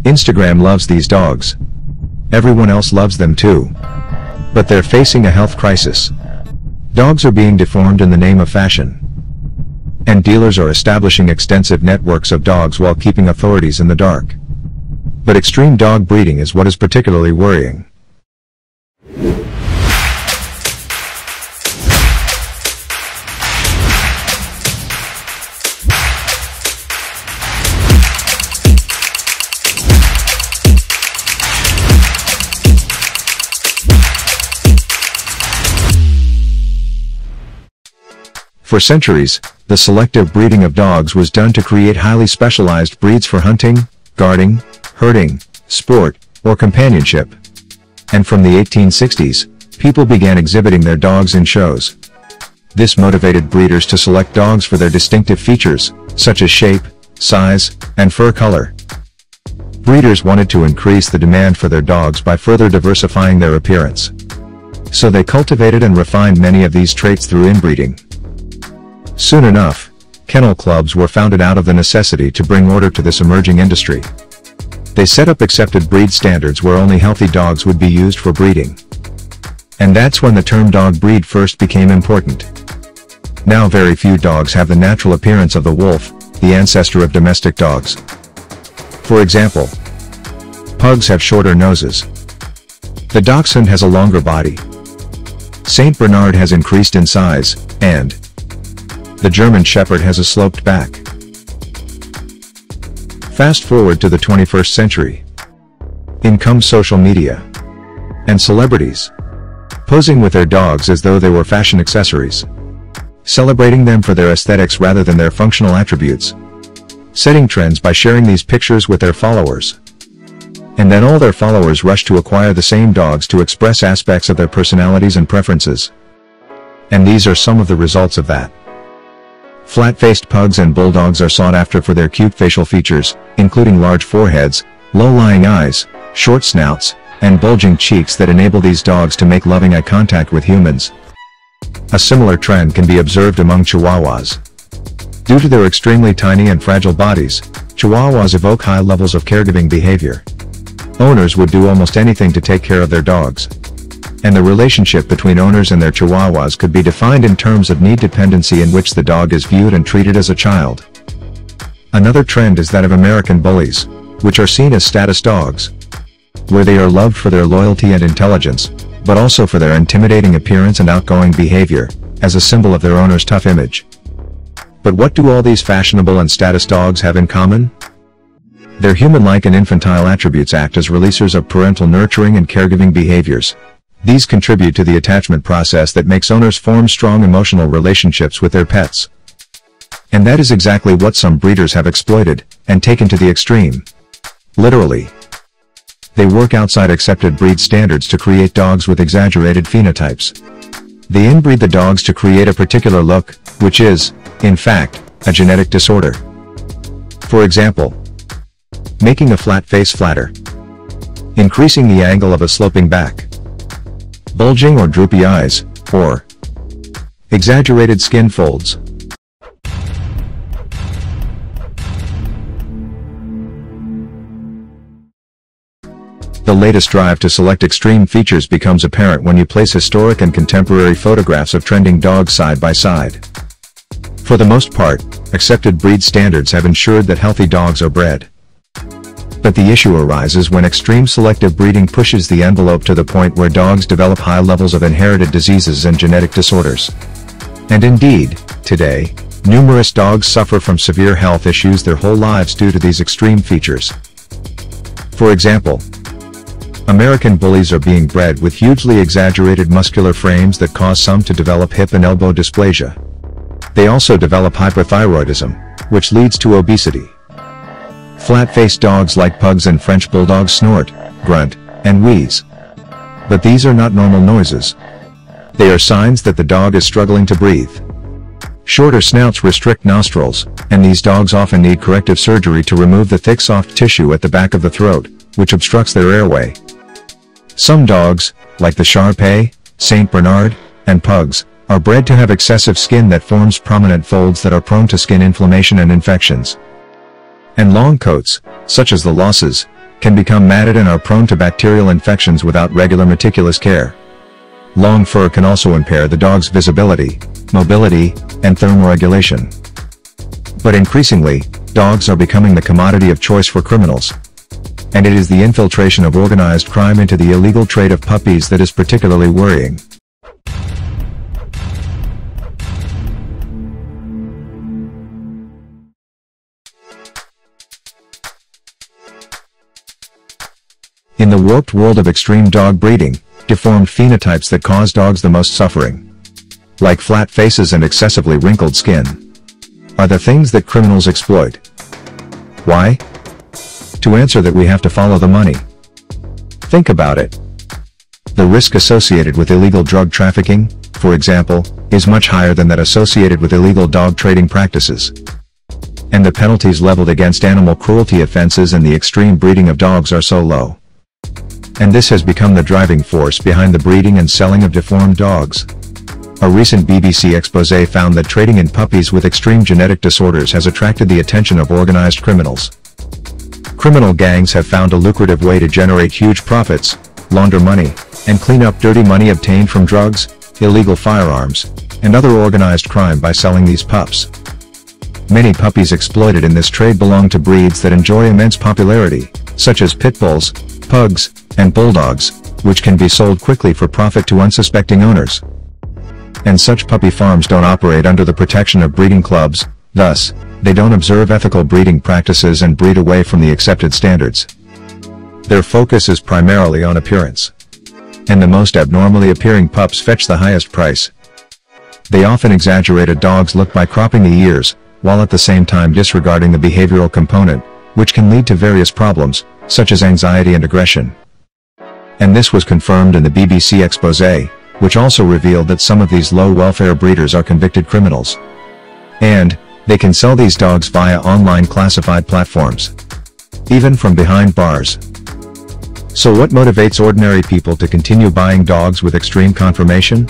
Instagram loves these dogs. Everyone else loves them too. But they're facing a health crisis. Dogs are being deformed in the name of fashion. And dealers are establishing extensive networks of dogs while keeping authorities in the dark. But extreme dog breeding is what is particularly worrying. For centuries, the selective breeding of dogs was done to create highly specialized breeds for hunting, guarding, herding, sport, or companionship. And from the 1860s, people began exhibiting their dogs in shows. This motivated breeders to select dogs for their distinctive features, such as shape, size, and fur color. Breeders wanted to increase the demand for their dogs by further diversifying their appearance. So they cultivated and refined many of these traits through inbreeding. Soon enough, kennel clubs were founded out of the necessity to bring order to this emerging industry. They set up accepted breed standards where only healthy dogs would be used for breeding. And that's when the term dog breed first became important. Now very few dogs have the natural appearance of the wolf, the ancestor of domestic dogs. For example, pugs have shorter noses. The dachshund has a longer body. Saint Bernard has increased in size, and the German Shepherd has a sloped back. Fast forward to the 21st century. In comes social media. And celebrities. Posing with their dogs as though they were fashion accessories. Celebrating them for their aesthetics rather than their functional attributes. Setting trends by sharing these pictures with their followers. And then all their followers rush to acquire the same dogs to express aspects of their personalities and preferences. And these are some of the results of that. Flat-faced pugs and bulldogs are sought after for their cute facial features, including large foreheads, low-lying eyes, short snouts, and bulging cheeks that enable these dogs to make loving eye contact with humans. A similar trend can be observed among Chihuahuas. Due to their extremely tiny and fragile bodies, Chihuahuas evoke high levels of caregiving behavior. Owners would do almost anything to take care of their dogs. And the relationship between owners and their Chihuahuas could be defined in terms of need dependency, in which the dog is viewed and treated as a child. Another trend is that of American bullies, which are seen as status dogs, where they are loved for their loyalty and intelligence, but also for their intimidating appearance and outgoing behavior, as a symbol of their owner's tough image. But what do all these fashionable and status dogs have in common? Their human-like and infantile attributes act as releasers of parental nurturing and caregiving behaviors. These contribute to the attachment process that makes owners form strong emotional relationships with their pets. And that is exactly what some breeders have exploited, and taken to the extreme. Literally. They work outside accepted breed standards to create dogs with exaggerated phenotypes. They inbreed the dogs to create a particular look, which is, in fact, a genetic disorder. For example, making a flat face flatter, increasing the angle of a sloping back, bulging or droopy eyes, or exaggerated skin folds. The latest drive to select extreme features becomes apparent when you place historic and contemporary photographs of trending dogs side by side. For the most part, accepted breed standards have ensured that healthy dogs are bred. But the issue arises when extreme selective breeding pushes the envelope to the point where dogs develop high levels of inherited diseases and genetic disorders. And indeed, today, numerous dogs suffer from severe health issues their whole lives due to these extreme features. For example, American bullies are being bred with hugely exaggerated muscular frames that cause some to develop hip and elbow dysplasia. They also develop hypothyroidism, which leads to obesity. Flat-faced dogs like pugs and French bulldogs snort, grunt, and wheeze. But these are not normal noises. They are signs that the dog is struggling to breathe. Shorter snouts restrict nostrils, and these dogs often need corrective surgery to remove the thick soft tissue at the back of the throat, which obstructs their airway. Some dogs, like the Shar-Pei, Saint Bernard, and pugs, are bred to have excessive skin that forms prominent folds that are prone to skin inflammation and infections. And long coats, such as the Losses, can become matted and are prone to bacterial infections without regular meticulous care. Long fur can also impair the dog's visibility, mobility, and thermoregulation. But increasingly, dogs are becoming the commodity of choice for criminals. And it is the infiltration of organized crime into the illegal trade of puppies that is particularly worrying. In the warped world of extreme dog breeding, deformed phenotypes that cause dogs the most suffering, like flat faces and excessively wrinkled skin, are the things that criminals exploit. Why? To answer that, we have to follow the money. Think about it. The risk associated with illegal drug trafficking, for example, is much higher than that associated with illegal dog trading practices. And the penalties leveled against animal cruelty offenses and the extreme breeding of dogs are so low. And this has become the driving force behind the breeding and selling of deformed dogs. A recent BBC expose found that trading in puppies with extreme genetic disorders has attracted the attention of organized criminals. Criminal gangs have found a lucrative way to generate huge profits, launder money, and clean up dirty money obtained from drugs, illegal firearms, and other organized crime by selling these pups. Many puppies exploited in this trade belong to breeds that enjoy immense popularity, such as pit bulls, pugs, and bulldogs, which can be sold quickly for profit to unsuspecting owners. And such puppy farms don't operate under the protection of breeding clubs, thus, they don't observe ethical breeding practices and breed away from the accepted standards. Their focus is primarily on appearance. And the most abnormally appearing pups fetch the highest price. They often exaggerate a dog's look by cropping the ears, while at the same time disregarding the behavioral component, which can lead to various problems, such as anxiety and aggression. And this was confirmed in the BBC expose, which also revealed that some of these low-welfare breeders are convicted criminals. And they can sell these dogs via online classified platforms, even from behind bars. So what motivates ordinary people to continue buying dogs with extreme conformation?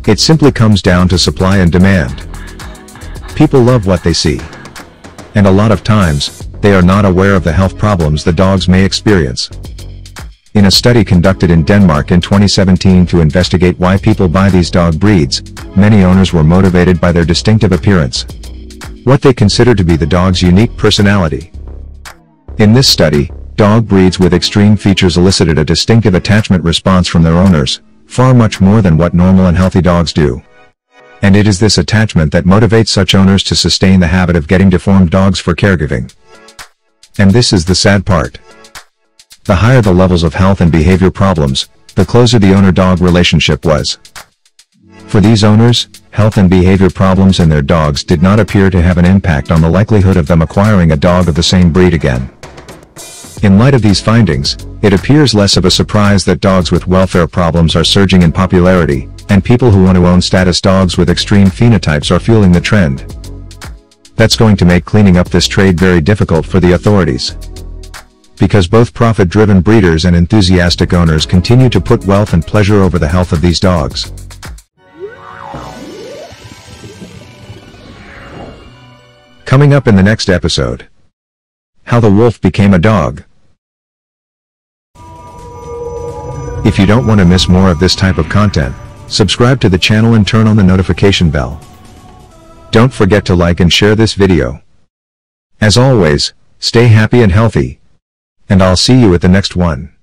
It simply comes down to supply and demand. People love what they see. And a lot of times, they are not aware of the health problems the dogs may experience. In a study conducted in Denmark in 2017 to investigate why people buy these dog breeds, many owners were motivated by their distinctive appearance, what they consider to be the dog's unique personality. In this study, dog breeds with extreme features elicited a distinctive attachment response from their owners, far much more than what normal and healthy dogs do. And it is this attachment that motivates such owners to sustain the habit of getting deformed dogs for caregiving. And this is the sad part. The higher the levels of health and behavior problems, the closer the owner-dog relationship was. For these owners, health and behavior problems in their dogs did not appear to have an impact on the likelihood of them acquiring a dog of the same breed again. In light of these findings, it appears less of a surprise that dogs with welfare problems are surging in popularity, and people who want to own status dogs with extreme phenotypes are fueling the trend. That's going to make cleaning up this trade very difficult for the authorities. Because both profit-driven breeders and enthusiastic owners continue to put wealth and pleasure over the health of these dogs. Coming up in the next episode: how the wolf became a dog. If you don't want to miss more of this type of content, subscribe to the channel and turn on the notification bell. Don't forget to like and share this video. As always, stay happy and healthy. And I'll see you at the next one.